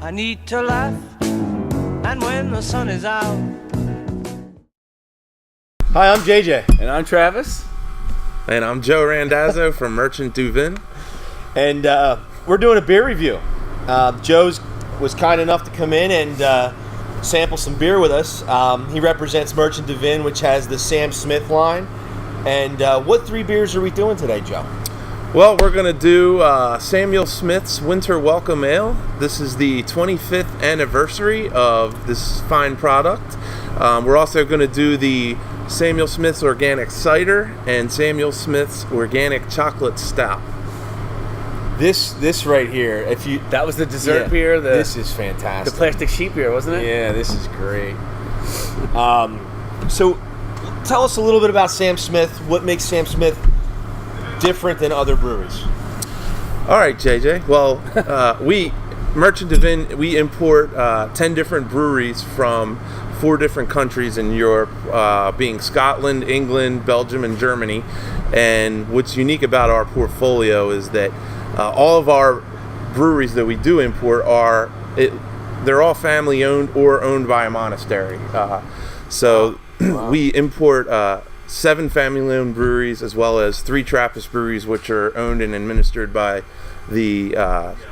I need to laugh, and when the sun is out. Hi, I'm JJ. And I'm Travis. And I'm Joe Randazo from Merchant du Vin. And we're doing a beer review. Joe's was kind enough to come in and sample some beer with us. He represents Merchant du Vin, which has the Sam Smith line. And what three beers are we doing today, Joe? Well, we're going to do Samuel Smith's Winter Welcome Ale. This is the 25th anniversary of this fine product. We're also going to do the Samuel Smith's Organic Cider and Samuel Smith's Organic Chocolate Stout. This right here, That was the dessert beer. This is fantastic. The plastic sheet beer, wasn't it? Yeah, this is great. So, tell us a little bit about Sam Smith. What makes Sam Smith different than other breweries? All right, JJ. Well, Merchant du Vin, we import 10 different breweries from 4 different countries in Europe, being Scotland, England, Belgium, and Germany. And what's unique about our portfolio is that all of our breweries that we do import they're all family owned or owned by a monastery. So we import 7 family-owned breweries, as well as 3 Trappist breweries, which are owned and administered by the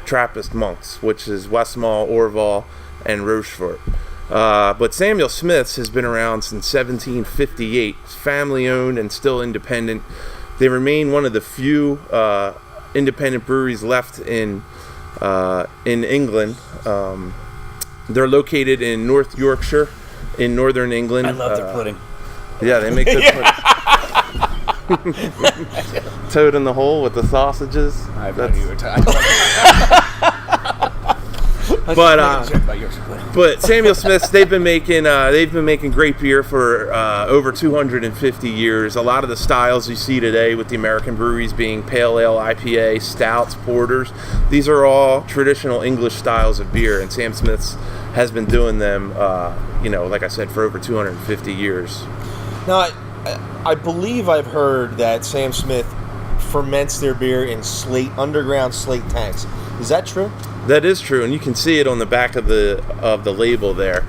Trappist monks, which is Westmalle, Orval, and Rochefort. But Samuel Smith's has been around since 1758. It's family-owned and still independent. They remain one of the few independent breweries left in England. They're located in North Yorkshire, in northern England. I love their pudding. Yeah, they make good pudding. Toad in the hole with the sausages. I thought you were talking. But Samuel Smith's, they've been making great beer for over 250 years. A lot of the styles you see today with the American breweries being pale ale, IPA, stouts, porters, these are all traditional English styles of beer, and Sam Smith's has been doing them, like I said, for over 250 years. Now, I believe I've heard that Sam Smith ferments their beer in underground slate tanks. Is that true? That is true, and you can see it on the back of the label there.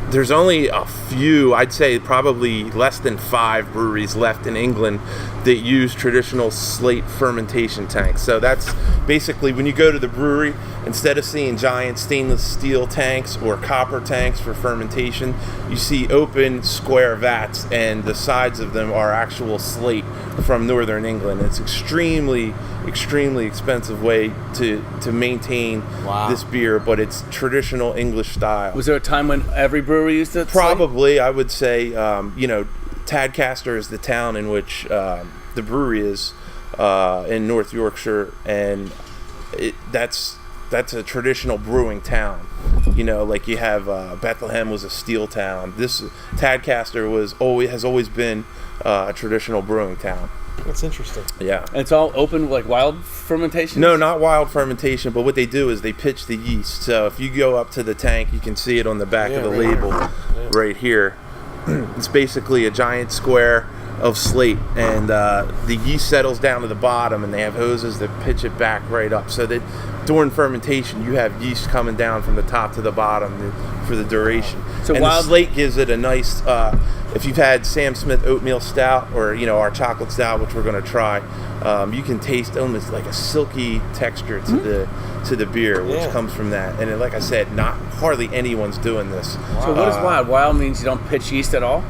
There's only a few, I'd say probably less than 5 breweries left in England that use traditional slate fermentation tanks. So that's basically when you go to the brewery, instead of seeing giant stainless steel tanks or copper tanks for fermentation, you see open square vats, and the sides of them are actual slate from northern England. It's extremely expensive way to maintain this beer, but it's traditional English style. Was there a time when every brewery used it? Probably, I would say, Tadcaster is the town in which the brewery is in North Yorkshire, and that's a traditional brewing town. Like you have Bethlehem was a steel town. This Tadcaster has always been a traditional brewing town. That's interesting. Yeah. And it's all open, like wild fermentation? No, not wild fermentation, but what they do is they pitch the yeast. So if you go up to the tank, you can see it on the back of the label right here. It's basically a giant square of slate, and the yeast settles down to the bottom, and they have hoses that pitch it back right up, so that during fermentation you have yeast coming down from the top to the bottom for the duration. So the slate gives it a nice, if you've had Sam Smith Oatmeal Stout or our chocolate stout, which we're going to try, you can taste almost like a silky texture to the beer, which comes from that. And like I said, not hardly anyone's doing this. So what is wild? Wild means you don't pitch yeast at all?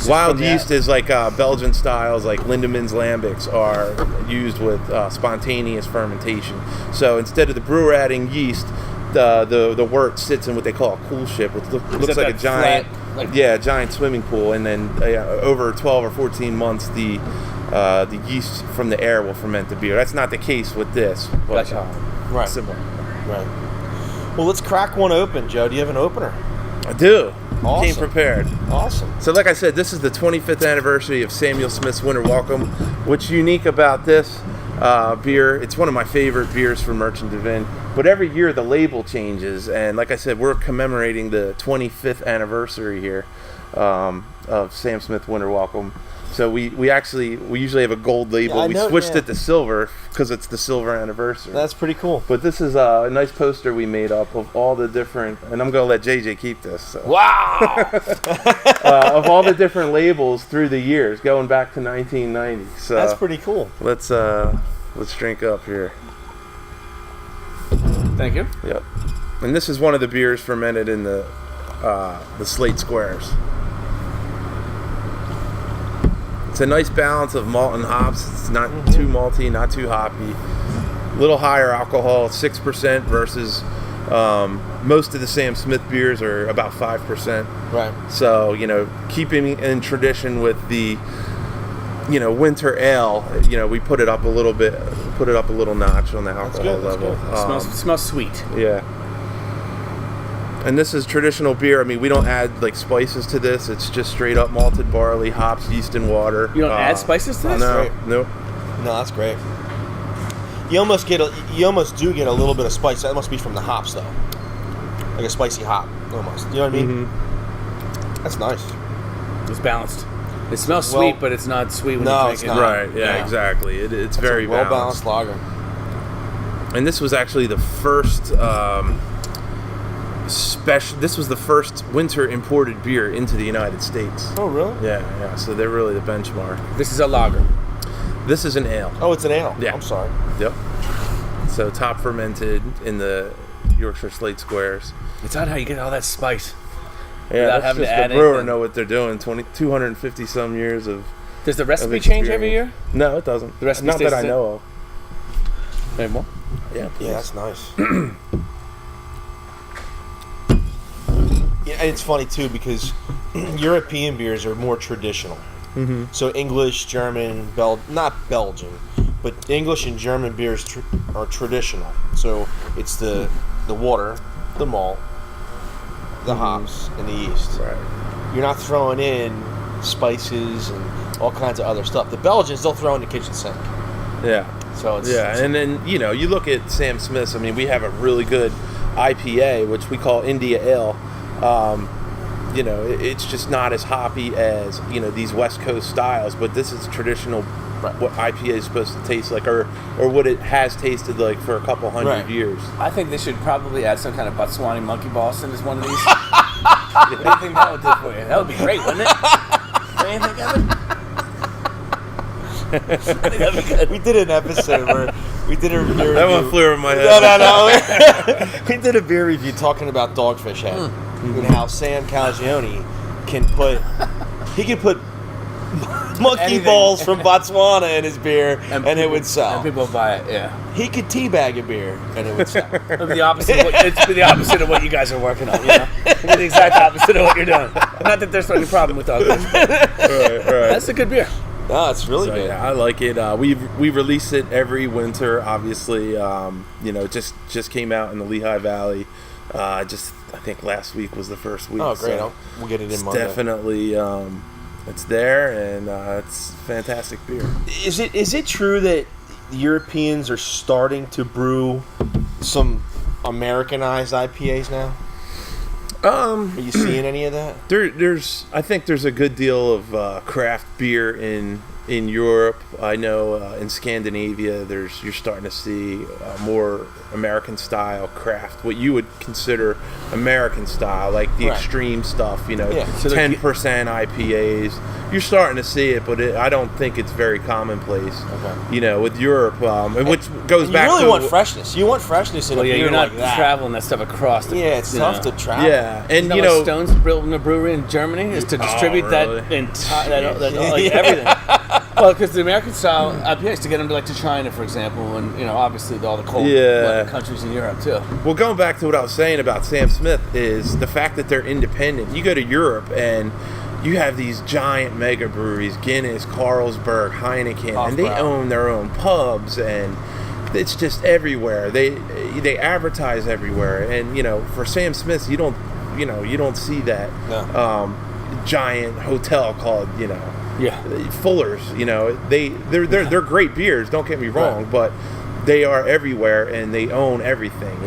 Wild yeast is like Belgian styles, like Lindemans Lambics are used with spontaneous fermentation. So instead of the brewer adding yeast, the wort sits in what they call a cool ship, which looks like a giant, giant swimming pool, and then over 12 or 14 months, the yeast from the air will ferment the beer. That's not the case with this, but right. Similar. Right. Well, let's crack one open, Joe. Do you have an opener? I do. Awesome. Came prepared. Awesome. So like I said, this is the 25th anniversary of Samuel Smith's Winter Welcome. What's unique about this beer, it's one of my favorite beers from Merchant du Vin, but every year the label changes, and like I said, we're commemorating the 25th anniversary here of Sam Smith Winter Welcome. So we usually have a gold label. Yeah, I we know, switched yeah. it to silver because it's the silver anniversary. That's pretty cool. But this is a nice poster we made up of all the different, and I'm going to let JJ keep this. So. Wow! Of all the different labels through the years, going back to 1990. So That's pretty cool. let's drink up here. Thank you. Yep. And this is one of the beers fermented in the slate squares. It's a nice balance of malt and hops. It's not too malty, not too hoppy. A little higher alcohol, 6% versus most of the Sam Smith beers are about 5%. Right. So, keeping in tradition with the, winter ale, we put it up a little bit, put it up a little notch on the alcohol level. It smells sweet. Yeah. And this is traditional beer. I mean, we don't add like spices to this. It's just straight up malted barley, hops, yeast, and water. You don't add spices to this? No, nope. No, that's great. You almost do get a little bit of spice. That must be from the hops, though. Like a spicy hop, almost. You know what I mean? Mm-hmm. That's nice. It's balanced. It smells sweet, but it's not sweet when you drink it's it. not. Right. Yeah. Exactly. It's very well balanced lager. And this was actually the first. This was the first winter imported beer into the United States. Oh, really? Yeah. So they're really the benchmark. This is a lager. This is an ale. Oh, it's an ale. Yeah. I'm sorry. Yep. So top fermented in the Yorkshire Slate Squares. It's odd how you get all that spice. Yeah, Without that's having just to add the brewer anything. know what they're doing. 250 some years of. Does the recipe of change every year? No, it doesn't. The recipe Not stays that I the know of. Maybe more? Yeah. Please. Yeah, that's nice. Yeah, and it's funny too because European beers are more traditional. Mm-hmm. So English, German, not Belgian, but English and German beers are traditional. So it's the water, the malt, the hops, and the yeast. Right. You're not throwing in spices and all kinds of other stuff. The Belgians, they'll throw in the kitchen sink. Yeah. So it's and then you look at Sam Smith's. I mean, we have a really good IPA, which we call India Ale. It's just not as hoppy as these West Coast styles, but this is traditional. Right. What IPA is supposed to taste like, or what it has tasted like for a couple hundred years. I think they should probably add some kind of Botswani monkey balls into one of these. What do you think that would do for you? That would be great, wouldn't it? What do you think of it? We did an episode where we did a beer That review. one flew over my head. No. We did a beer review talking about Dogfish Head and how Sam Calagione can put monkey Anything. balls from Botswana in his beer and it would sell. And people buy it, yeah. He could teabag a beer and it would sell. It'd be the opposite of what you guys are working on, It'd be the exact opposite of what you're doing. Not that there's any problem with Dogfish. Right. That's a good beer. No, it's really So, good. yeah, I like it. We release it every winter. Obviously, just came out in the Lehigh Valley. I think last week was the first week. Oh, great. So We'll get it in it's Monday. definitely it's there, and it's fantastic beer. Is it true that the Europeans are starting to brew some Americanized IPAs now? Are you seeing any of that? I think there's a good deal of craft beer in Europe. I know in Scandinavia, you're starting to see more American style craft, what you would consider American style, like the extreme stuff. So 10% IPAs. You're starting to see it, but I don't think it's very commonplace. Okay. With Europe, which goes back to. You really want freshness. You want freshness in a beer you're not like that. traveling that stuff across. It's tough to travel. Yeah, and what Stone's building a brewery in Germany is to distribute really? that entire everything. Well, because the American style IPAs to get them to China, for example, and obviously all the cold countries in Europe too. Well, going back to what I was saying about Sam Smith is the fact that they're independent. You go to Europe and you have these giant mega breweries, Guinness, Carlsberg, Heineken, and they own their own pubs, and it's just everywhere. They advertise everywhere, and for Sam Smith, you don't see that giant hotel called Fuller's. They're great beers. Don't get me wrong, but they are everywhere and they own everything.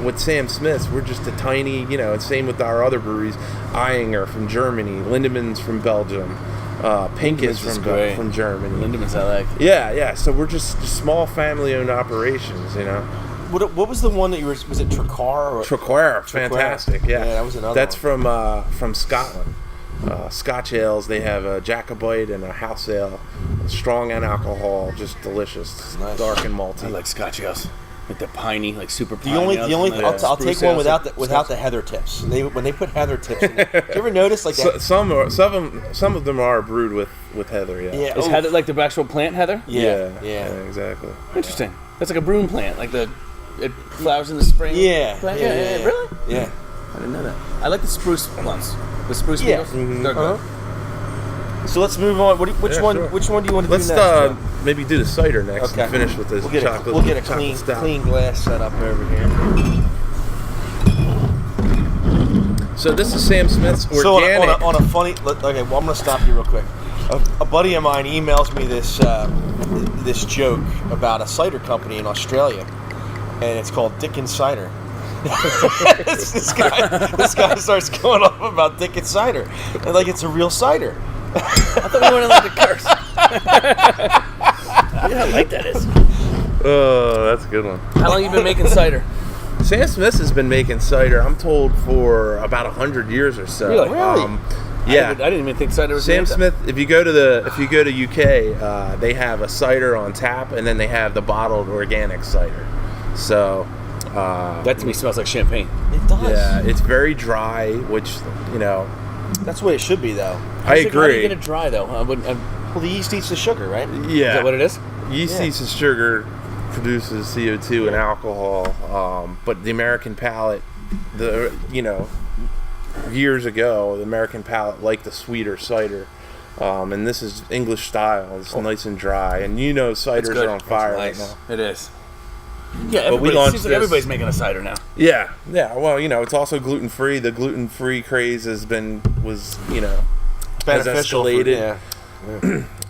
With Sam Smith's, we're just a tiny. And same with our other breweries, Eyinger from Germany, Lindemann's from Belgium. Pinkus from Germany. Lindemann's I like. Yeah. So we're just small family-owned operations, you know. What was the one that you were? Was it Traquair? Traquair, fantastic. Yeah, that was another. That's one. from Scotland. Scotch ales. They have a Jacobite and a house ale, strong and alcohol, just delicious, nice. Dark and malty. I like Scotch ales. Like the piney, like super piney. The only I'll take one without the heather tips. When they put heather tips in it, do you ever notice like that? Some of them are brewed with heather. Yeah. Is heather like the actual plant heather? Yeah, exactly. Interesting. That's like a broom plant, like it flowers in the spring. Yeah. Really? Yeah. I didn't know that. I like the spruce ones. The spruce beetles. Mm-hmm. They're good. So let's move on. Which one? Sure. Which one do you want to Let's do next? maybe do the cider next. Okay. And finish with this chocolate. We'll get a chocolate stout. clean glass set up over here. So this is Sam Smith's organic. So on a funny. Okay, well I'm gonna stop you real quick. A buddy of mine emails me this joke about a cider company in Australia, and it's called Dickens Cider. this guy starts going off about Dickens Cider, and like it's a real cider. I thought we weren't allowed to curse. Yeah, I like that is. Oh, that's a good one. How long you been making cider? Sam Smith has been making cider, I'm told, for about 100 years or so. Really? Yeah. I didn't even think cider was Sam made Smith. If you go to UK, they have a cider on tap, and then they have the bottled organic cider. So that to me smells like champagne. It does. yeah, it's very dry, which That's the way it should be, though. I agree. How do you get it dry though? Well, the yeast eats the sugar, right? Yeah, Is that what it is? yeast eats the sugar, produces CO2 and alcohol. But the American palate, years ago, the American palate liked the sweeter cider. And this is English style. It's nice and dry. And ciders are on fire right now. It is. Yeah, But we it launched seems like this- everybody's making a cider now. Yeah. Well, it's also gluten free. The gluten free craze has Beneficial. escalated.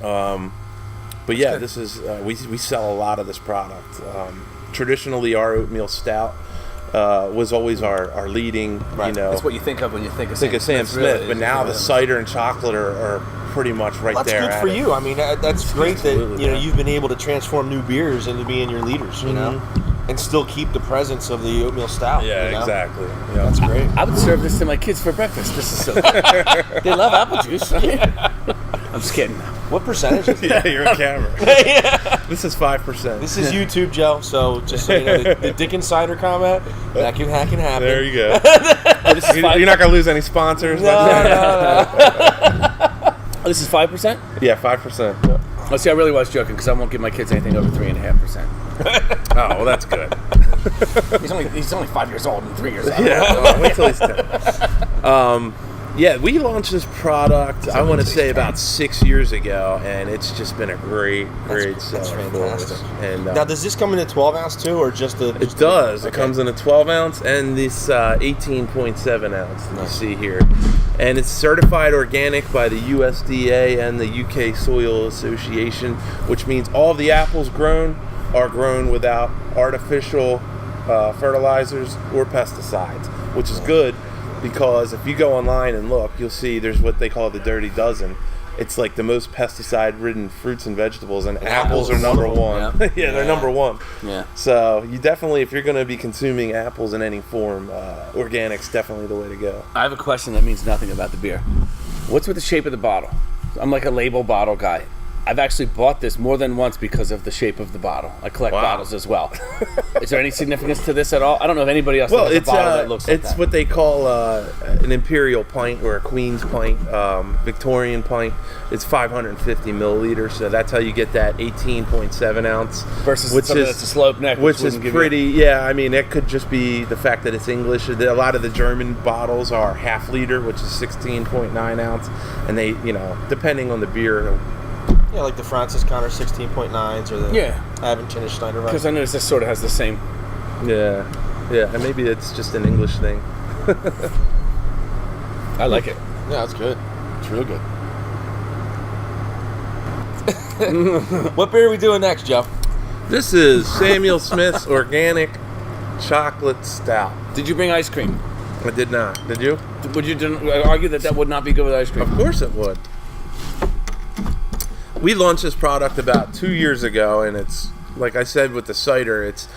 Yeah. But yeah, this is we sell a lot of this product. Traditionally, our oatmeal stout was always our leading. Right. That's what you think of when you think of Sam Smith. Smith. But now the cider and chocolate are pretty much right Well, that's there. good for you. I mean, that's great Absolutely, that yeah. you've been able to transform new beers into being your leaders, and still keep the presence of the oatmeal stout. Yeah, exactly. Yeah. That's great. I would serve this to my kids for breakfast. This is so good. They love apple juice. I'm just kidding. What percentage is it? Yeah, you're on camera. This is 5%. This is YouTube, Joe. So just so you know, the Dickens Cider comment that can happen. There you go. You're not gonna lose any sponsors. No. This is 5%. Yeah, 5%. Oh, see, I really was joking because I won't give my kids anything over 3.5%. Oh, well, that's good. He's only 5 years old and 3 years old. Yeah, well, wait till he's 10. Yeah, we launched this product, I want to say about 6 years ago, and it's just been a great That's seller for us. fantastic. And Now, does this come in a 12-ounce too, or just a? it does. Okay. It comes in a 12-ounce and this 18.7 ounce that you see here. And it's certified organic by the USDA and the UK Soil Association, which means all the apples grown are grown without artificial fertilizers or pesticides, which is good because if you go online and look, you'll see there's what they call the dirty dozen. It's like the most pesticide-ridden fruits and vegetables, and apples are number one. Yeah. They're number one. Yeah. So you definitely, if you're going to be consuming apples in any form, organic's definitely the way to go. I have a question that means nothing about the beer. What's with the shape of the bottle? I'm like a label bottle guy. I've actually bought this more than once because of the shape of the bottle. I collect bottles as well. Is there any significance to this at all? I don't know if anybody else has a bottle that looks like it's that. what they call an imperial pint or a queen's pint, Victorian pint. It's 550 milliliters, so that's how you get that 18.7 ounce. Versus which something is that's a slope neck, which is wouldn't give pretty. Yeah, I mean, it could just be the fact that it's English. A lot of the German bottles are half liter, which is 16.9 ounce, and they, depending on the beer. Yeah, like the Francis Conner 16.9s or the Aventine Schneider. Because I noticed this sort of has the same. Yeah, and maybe it's just an English thing. I like it. Yeah, it's good. It's real good. What beer are we doing next, Jeff? This is Samuel Smith's Organic Chocolate Stout. Did you bring ice cream? I did not. Did you? Would you argue that would not be good with ice cream? Of course it would. we launched this product about 2 years ago, and it's, like I said with the cider, it's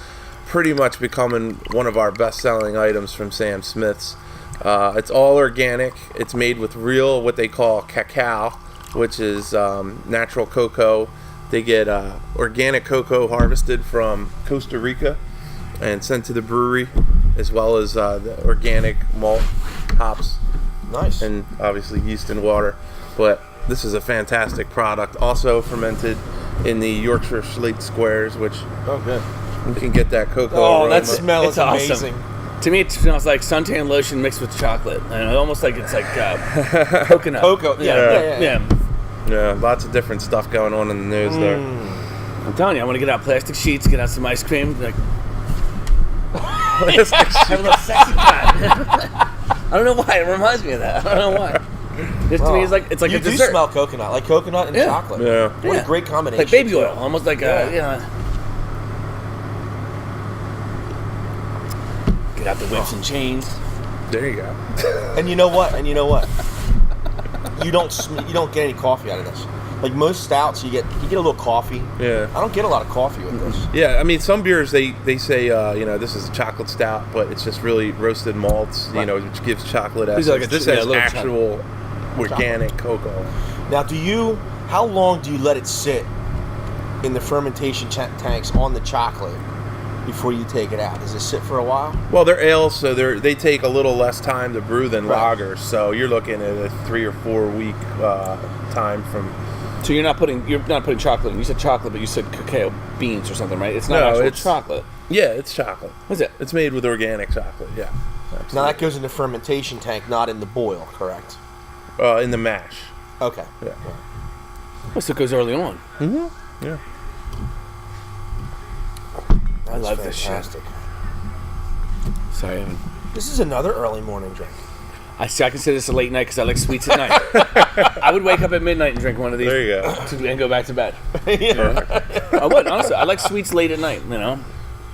pretty much becoming one of our best-selling items from Sam Smith's. It's all organic. It's made with real, what they call cacao, which is natural cocoa. They get organic cocoa harvested from Costa Rica and sent to the brewery, as well as the organic malt, hops, Nice. and obviously yeast and water. But this is a fantastic product. Also fermented in the Yorkshire slate squares, which Oh, good. you can get that cocoa Oh, aroma. that smell It's is awesome. amazing. To me, it smells like suntan lotion mixed with chocolate, and almost like it's like coconut. Cocoa. Yeah. Yeah, lots of different stuff going on in the news there. I'm telling you, I want to get out plastic sheets, get out some ice cream, like Plastic have a little sexy time. I don't know why. It reminds me of that. I don't know why. This to me is like it's like you a do dessert. smell coconut, like coconut and Yeah. chocolate. Yeah. What Yeah. a great combination. Like baby too. oil, almost like Yeah. Get out the whips and chains. There you go. And you know what? You don't get any coffee out of this. Like most stouts, you get a little coffee. Yeah. I don't get a lot of coffee with this. Yeah, I mean, some beers, they say, this is a chocolate stout, but it's just really roasted malts, which gives chocolate These essence. are like This a has little actual organic cocoa. Now, how long do you let it sit in the fermentation tanks on the chocolate before you take it out? Does it sit for a while? Well, they're ales, so they take a little less time to brew than Right. lagers. So you're looking at a 3 or 4 week time from. So you're not putting chocolate in. You said chocolate, but you said cacao beans or something, right? It's not No, actual it's- chocolate. Yeah, it's chocolate. What's it? It's made with organic chocolate. Yeah. Now that goes in the fermentation tank, not in the boil, correct? In the mash. Okay. Yeah. Oh, so it goes early on. Yeah. That's love this shit. fantastic. Sorry, I haven't. This is another early morning drink. I consider this a late night because I like sweets at night. I would wake up at midnight and drink one of these. There you go. And go back to bed. Perfect. I would, honestly. I like sweets late at night,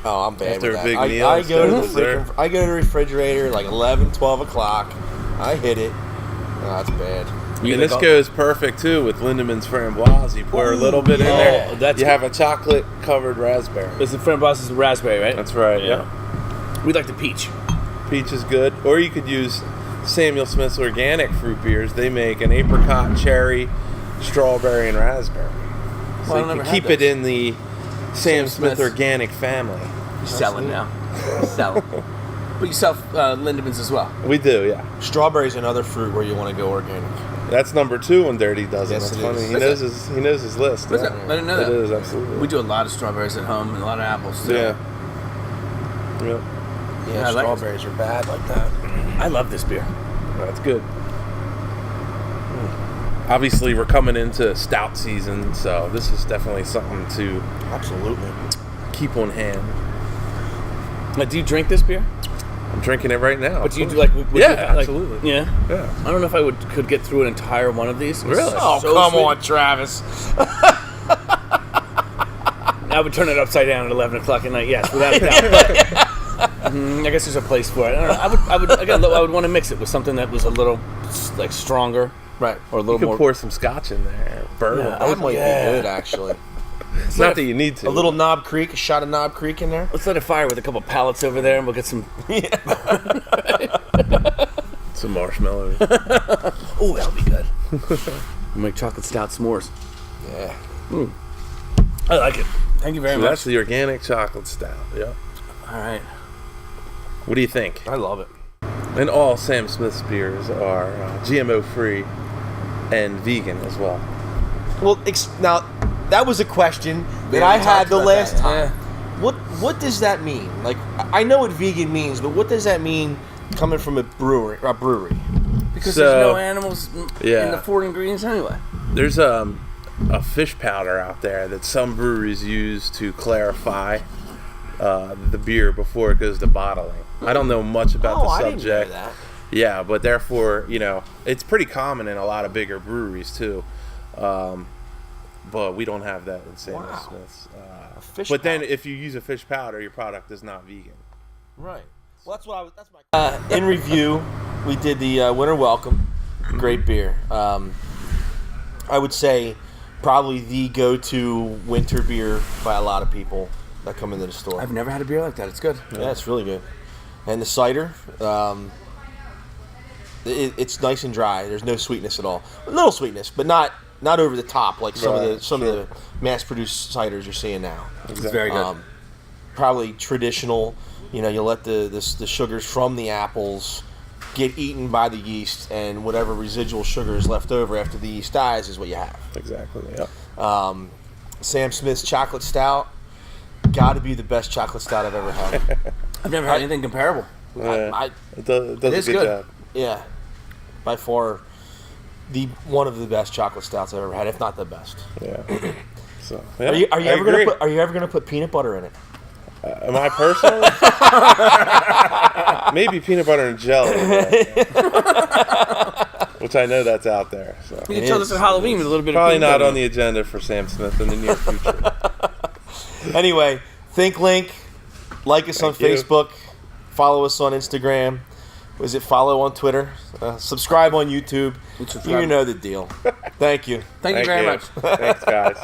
Oh, I'm bad After with a that. big meal, I it's go to good, the sir. I go to the refrigerator like 11, 12 o'clock. I hit it. Oh, that's bad. And this goes perfect too with Lindemann's framboise. You pour a little bit in there. that's you have a chocolate covered raspberry. It's the framboise is the raspberry, right? That's right. Yeah. We like the peach. Peach is good. Or you could use Samuel Smith's organic fruit beers. They make an apricot, cherry, strawberry, and raspberry. So Well, I've you never can had keep it those. in the Sam Smith Smith's. organic family. You're selling now. Selling. But you sell Lindemann's as well. We do, yeah. Strawberry's another fruit where you want to go organic. That's number 2 on Dirty Dozen. Yes, That's it funny. is. He knows his list. Is yeah. it? I didn't know It that. is, absolutely. We do a lot of strawberries at home and a lot of apples too. Yeah. Yeah. Yeah, I like strawberries are bad like that. I love this beer. That's good. Obviously, we're coming into stout season, so this is definitely something to Absolutely. keep on hand. Do you drink this beer? I'm drinking it right now. But do you do like? Would Yeah, you, like- absolutely. Yeah. Yeah. I don't know if I could get through an entire one of these. It's Really? Oh, so come sweet. on, Travis. I would turn it upside down at 11 o'clock at night. Yes, without a doubt. But, I guess there's a place for it. I don't know. I would want to mix it with something that was a little like stronger, Right. or a You little could more. pour some scotch in there. Bourbon. Yeah, That might Yeah. be good, actually. It's not that you need to. A little Knob Creek, a shot of Knob Creek in there. Let's let it fire with a couple pallets over there, and we'll get some. Some marshmallows. Oh, that'll be good. We'll make chocolate stout s'mores. Yeah. I like it. Thank you very So much. that's the organic chocolate stout. Yeah. All right. What do you think? I love it. And all Sam Smith's beers are GMO free and vegan as well. Well, now, that was a question that Yeah, I we had talked the about last that. time. What does that mean? Like, I know what vegan means, but what does that mean coming from a brewery? Because So- there's no animals in Yeah. the 4 ingredients anyway. There's a fish powder out there that some breweries use to clarify the beer before it goes to bottling. I don't know much about the I subject. didn't know that. Yeah, but therefore, it's pretty common in a lot of bigger breweries too. But we don't have that in Samuel Wow. Smith's. Fish But then powder. if you use a fish powder, your product is not vegan. Right. Well, that's my. In review, we did the Winter Welcome. Great beer. I would say probably the go-to winter beer by a lot of people that come into the store. I've never had a beer like that. It's good. Yeah, it's really good. And the cider, it's nice and dry. There's no sweetness at all. A little sweetness, but not over the top like some of the mass-produced ciders you're seeing now. It's very good. Probably traditional. You know, you let the sugars from the apples get eaten by the yeast, and whatever residual sugar is left over after the yeast dies is what you have. Exactly. Yep. Sam Smith's Chocolate Stout, got to be the best chocolate stout I've ever had. I've never had anything comparable. Yeah. It does a good job. Yeah, by far one of the best chocolate stouts I've ever had, if not the best. Yeah. So, Are you ever gonna put peanut butter in it? Am I personally? Maybe peanut butter and jelly, which I know that's out there. So. You can tell this at Halloween with a little bit Probably of peanut not butter. on the agenda for Sam Smith in the near future. Anyway, think link, like us on Facebook, follow us on Instagram. Was it follow on Twitter? Subscribe on YouTube. You know the deal. Thank you. Thank you very much. Thanks, guys.